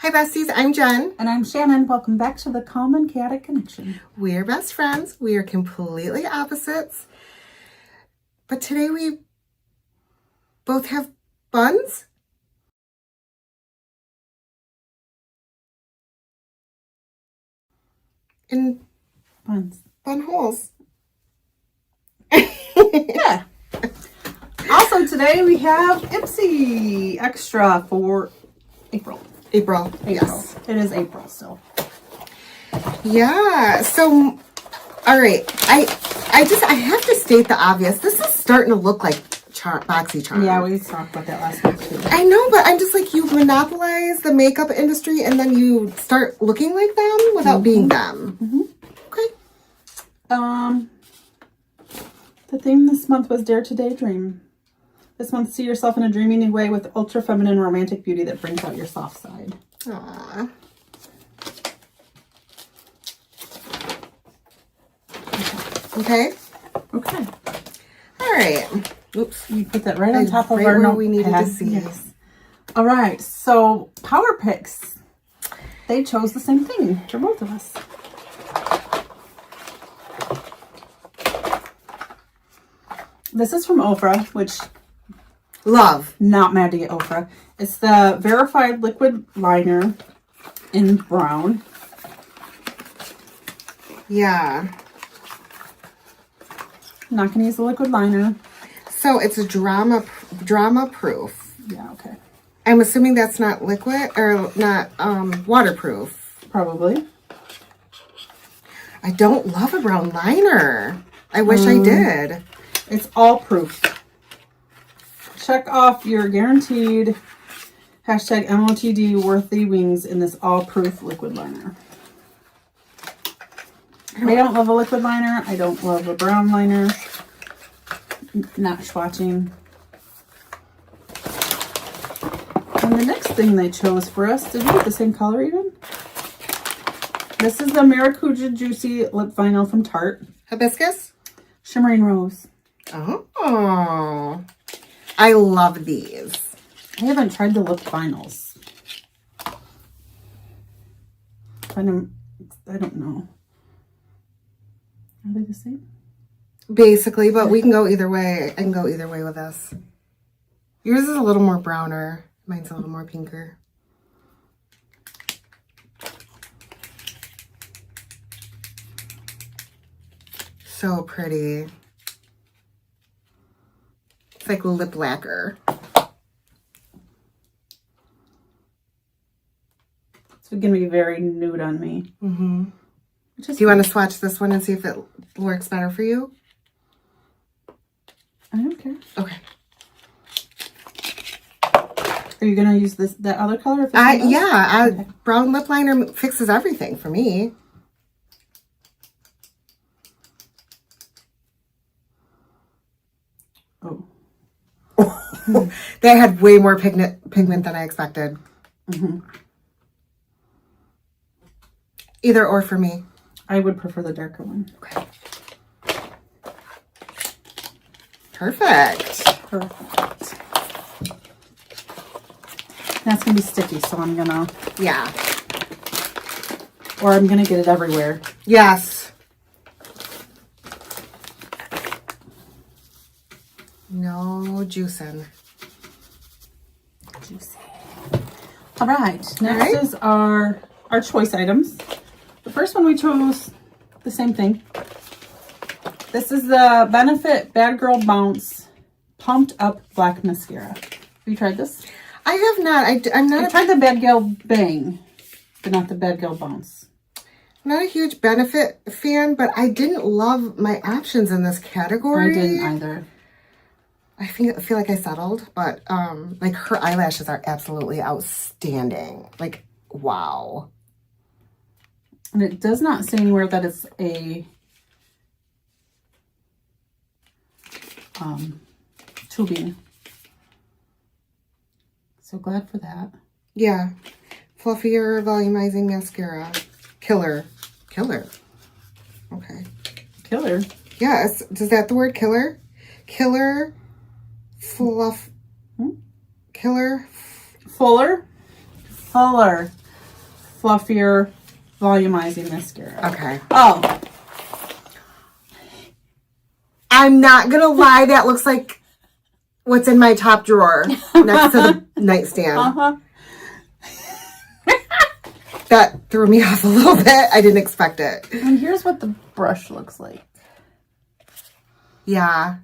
Hi besties, I'm Jen. And I'm Shannon. Welcome back to the Calm and Chaotic Connection. We're best friends. We are completely opposites. But today we both have buns. And Buns. bun holes. Yeah. Also today we have Ipsy Extra for April. April. Yes. It is April still. Yeah. So, all right. I have to state the obvious. This is starting to look like BoxyCharm. Yeah, we talked about that last week too. I know, but I'm just like, you monopolize the makeup industry and then you start looking like them without being them. Okay. The theme this month was Dare to Daydream. This month, see yourself in a dreamy new way with ultra feminine romantic beauty that brings out your soft side. Aww. Okay. Okay. All right. Oops. You put that right on top of right our where notepad. we needed to see. Yes. All right. So Power Picks. They chose the same thing for both of us. This is from Ofra, which Love. not mad to get Ofra. It's the Verified Liquid Liner in brown. Yeah. Not gonna use the liquid liner. So it's a drama proof. Yeah, okay. I'm assuming that's not liquid or not waterproof. Probably. I don't love a brown liner. I wish I did. It's all proof. Check off your guaranteed hashtag MOTD worthy wings in this all proof liquid liner. I don't love a liquid liner. I don't love a brown liner. Not swatching. And the next thing they chose for us, did we get the same color even? This is the Maracuja Juicy Lip Vinyl from Tarte. Hibiscus? Shimmering Rose. Oh. I love these. I haven't tried the lip vinyls. I don't know. Are they the same? Basically, but we can go either way. I can go either way with this. Yours is a little more browner. Mine's a little more pinker. So pretty. It's like lip lacquer. It's going to be very nude on me. Mm-hmm. Do you want to swatch this one and see if it works better for you? I don't care. Okay. Are you going to use that other color? Yeah, Okay. Brown lip liner fixes everything for me. Oh. They had way more pigment than I expected. Either or for me. I would prefer the darker one. Okay. Perfect. Perfect. That's going to be sticky, so I'm going to... Yeah. Or I'm going to get it everywhere. Yes. No juicing. Juicy. All right. Next is our choice items. The first one we chose the same thing. This is the Benefit Bad Girl Bounce Pumped Up Black Mascara. Have you tried this? I have not. I'm not. I tried the Bad Girl Bang, but not the Bad Girl Bounce. Not a huge Benefit fan, but I didn't love my options in this category. I didn't either. I feel like I settled, but like her eyelashes are absolutely outstanding. Like, wow. And it does not say anywhere that it's a tubing. So glad for that. Yeah. Fluffier volumizing mascara. Killer. Okay. Killer. Yes. Is that the word killer? Killer. Fluff. Killer. Fuller. fluffier, volumizing mascara. Okay. Oh, I'm not gonna lie, that looks like what's in my top drawer next to the nightstand. uh-huh. That threw me off a little bit. I didn't expect it. And here's what the brush looks like. Yeah.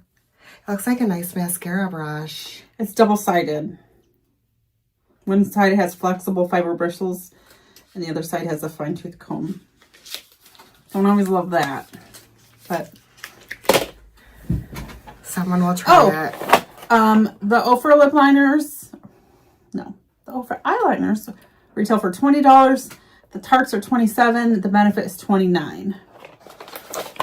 It looks like a nice mascara brush. It's double-sided. One side has flexible fiber bristles, and the other side has a fine-tooth comb. Don't always love that, but someone will try it. The Ofra lip liners, no, the Ofra eyeliners retail for $20. The Tarts are $27. The Benefit is $29.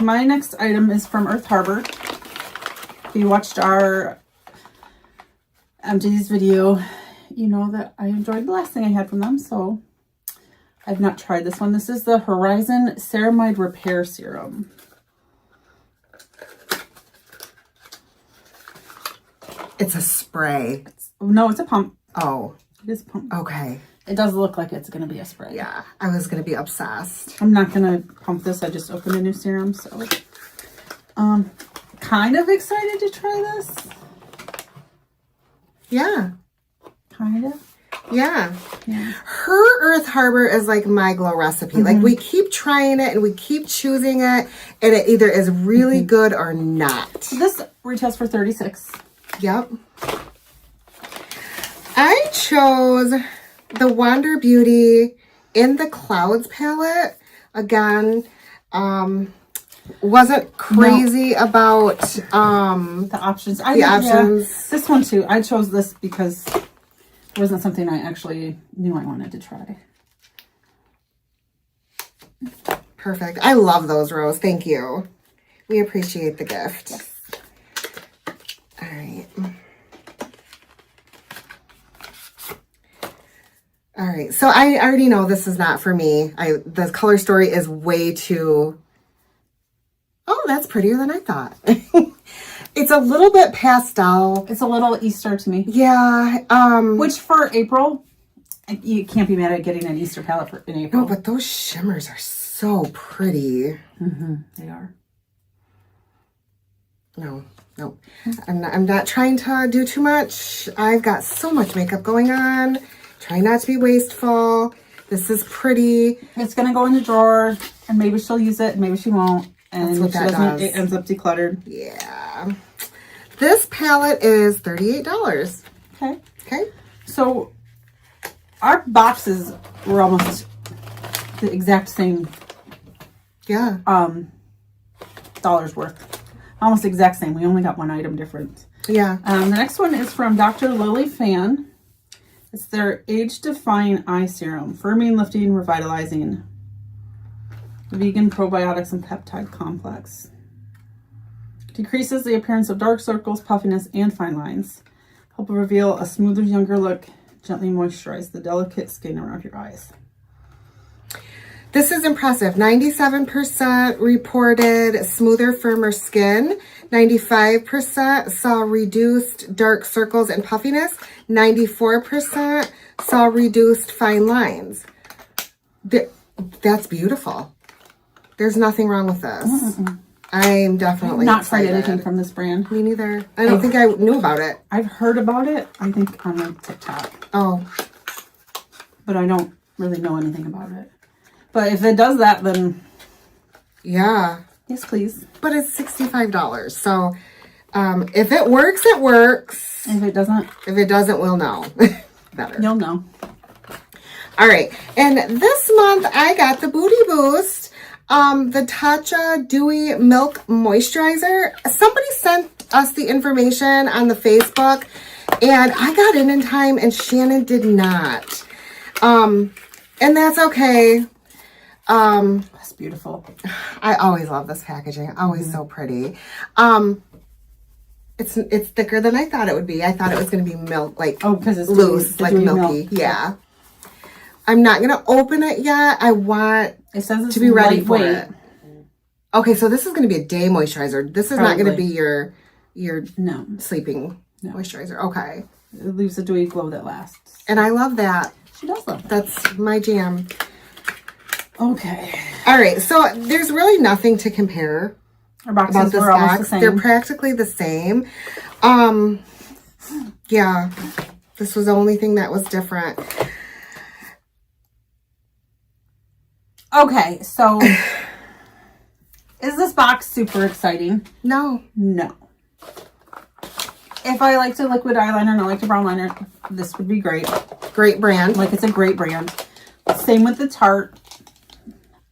My next item is from Earth Harbor. If you watched our empties video, you know that I enjoyed the last thing I had from them, so I've not tried this one. This is the Horizon Ceramide Repair Serum. It's a spray. No, it's a pump. Oh. It is a pump. Okay. It does look like it's going to be a spray. Yeah. I was going to be obsessed. I'm not going to pump this. I just opened a new serum, so kind of excited to try this. Yeah. Kind of. Yeah. Yeah. Her Earth Harbor is like my glow recipe. Like we keep trying it and we keep choosing it and it either is really good or not. This retails for $36. Yep. I chose the Wander Beauty in the Clouds palette. Again, wasn't crazy about The options. the options. Yeah, this one too. I chose this because it wasn't something I actually knew I wanted to try. Perfect. I love those, Rose. Thank you. We appreciate the gift. Yes. All right. All right. So I already know this is not for me. The color story is way too... Oh, that's prettier than I thought. It's a little bit pastel. It's a little Easter to me. Yeah. Which for April, you can't be mad at getting an Easter palette in April. No, but those shimmers are so pretty. They are. No. I'm not trying to do too much. I've got so much makeup going on. Try not to be wasteful. This is pretty. It's going to go in the drawer, and maybe she'll use it, maybe she won't. And That's what if she that doesn't, does. it ends up decluttered. Yeah. This palette is $38. Okay. Okay. So our boxes were almost the exact same Yeah. dollars worth. Almost exact same. We only got one item different. Yeah. The next one is from Dr. Lily Fan. It's their Age Defying Eye Serum. Firming, lifting, revitalizing. Vegan probiotics and peptide complex. Decreases the appearance of dark circles, puffiness, and fine lines. Help reveal a smoother, younger look. Gently moisturize the delicate skin around your eyes. This is impressive. 97% reported smoother, firmer skin. 95% saw reduced dark circles and puffiness. 94% saw reduced fine lines. That's beautiful. There's nothing wrong with this. I'm definitely Not excited. tried anything from this brand. Me neither. I don't think I knew about it. I've heard about it, I think, on like TikTok. Oh, But I don't really know anything about it. But if it does that, then yeah. yes, please. But it's $65. So if it works, it works. If it doesn't, If it doesn't, we'll know. Better. you'll know. All right. And this month I got the Booty Boost, the Tatcha Dewy Milk Moisturizer. Somebody sent us the information on the Facebook and I got in time and Shannon did not. And that's okay. That's beautiful. I always love this packaging. Always so pretty. It's thicker than I thought it would be. I thought it was going to be milk, like because it's loose, dewy, like dewy milky. milk. Yeah. I'm not going to open it yet. I want It says it's to be ready for lightweight. it. Okay, so this is going to be a day moisturizer. This is not going to be your No, sleeping moisturizer. Okay. it leaves a dewy glow that lasts. And I love that. She does love that. That's my jam. Okay. All right, so there's really nothing to compare Our about boxes this were almost the box. same. They're practically the same. Yeah, this was the only thing that was different. Okay, so is this box super exciting? No. No. If I liked a liquid eyeliner and I liked a brown liner, this would be great. Great brand. Like, it's a great brand. Same with the Tarte.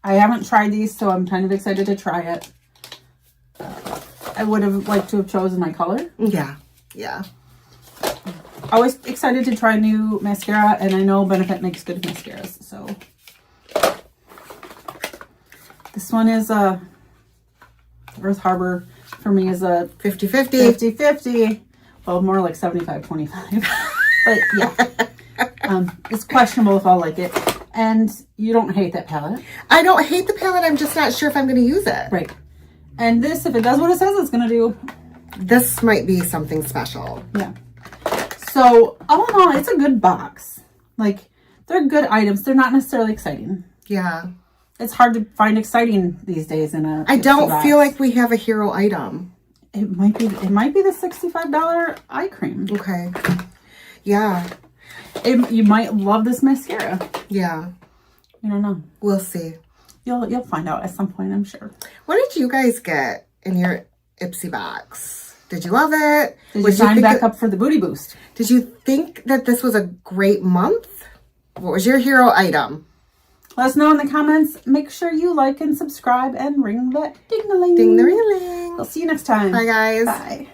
I haven't tried these, so I'm kind of excited to try it. I would have liked to have chosen my color. Yeah. Yeah. Always excited to try new mascara, and I know Benefit makes good mascaras, so. This one is a Earth Harbor, for me, is a 50-50. 50-50. Well, more like 75-25. But yeah, it's questionable if I'll like it. And you don't hate that palette. I don't hate the palette. I'm just not sure if I'm going to use it. Right. And this, if it does what it says it's going to do. This might be something special. Yeah. So, all in all, it's a good box. Like, they're good items. They're not necessarily exciting. Yeah. It's hard to find exciting these days in a I don't box. feel like we have a hero item. It might be the $65 eye cream. Okay. Yeah. You might love this mascara. Yeah. I don't know. We'll see. You'll find out at some point, I'm sure. What did you guys get in your Ipsy box? Did you love it? Did you sign back up for the booty boost? Did you think that this was a great month? What was your hero item? Let us know in the comments. Make sure you like and subscribe and ring that ding-a-ling. Ding the ring. We'll see you next time. Bye, guys. Bye.